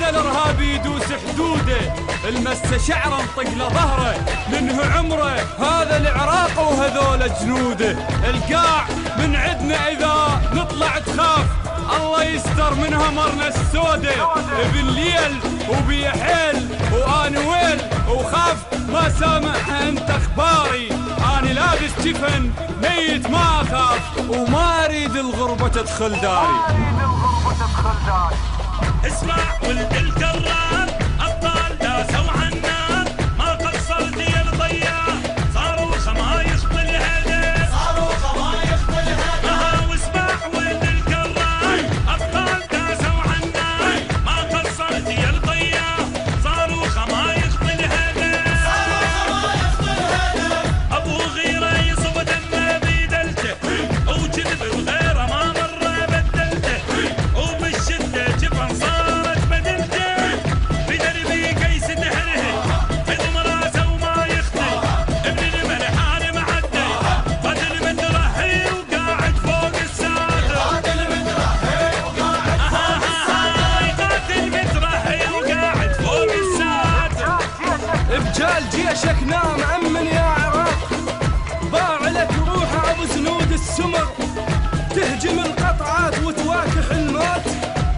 خلى الارهابي يدوس حدوده، المس شعره انطق له ظهره، منه عمره هذا العراق وهذول جنوده. القاع من عدنا اذا نطلع تخاف، الله يستر من همرنا السودة. بالليل وبيحيل واني ويل وخاف، ما سامع انت اخباري، اني لابس جفن ميت ما اخاف، وما اريد الغربة تدخل داري. اسمع ولد الكرار، ابطال داسوا عالنار، ما قصرت يا الضياع، صاروخ ما يخطي الهدف، صاروخ ما يخطي الهدف. واسمع ولد الكرار، ابطال داسوا عالنار، ما قصرت يا الضياع، صاروخ ما يخطي الهدف، صاروخ ما يخطي الهدف. ابو غيره يصب دمه بيدلته، وجذب وغيره ما مره بدلته، وبالشده جبن صارت بدلته، بدربي قيس تهرهد عظم راسه وما يخطي، ابن الملحان معدي قاتل مترهي وقاعد فوق الساتر، قاتل مترهي وقاعد فوق الساتر، قاتل مترهي وقاعد فوق الساتر. بجال جيشك نام عمن يا عراق، باع لك روحه ابو زنود السمر، تهجم القطعات وتواكح الموت،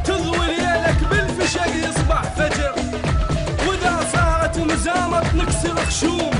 تضوي ليلك بالفشق يصبح فجر، واذا صارت مزامط نكسر خشوم،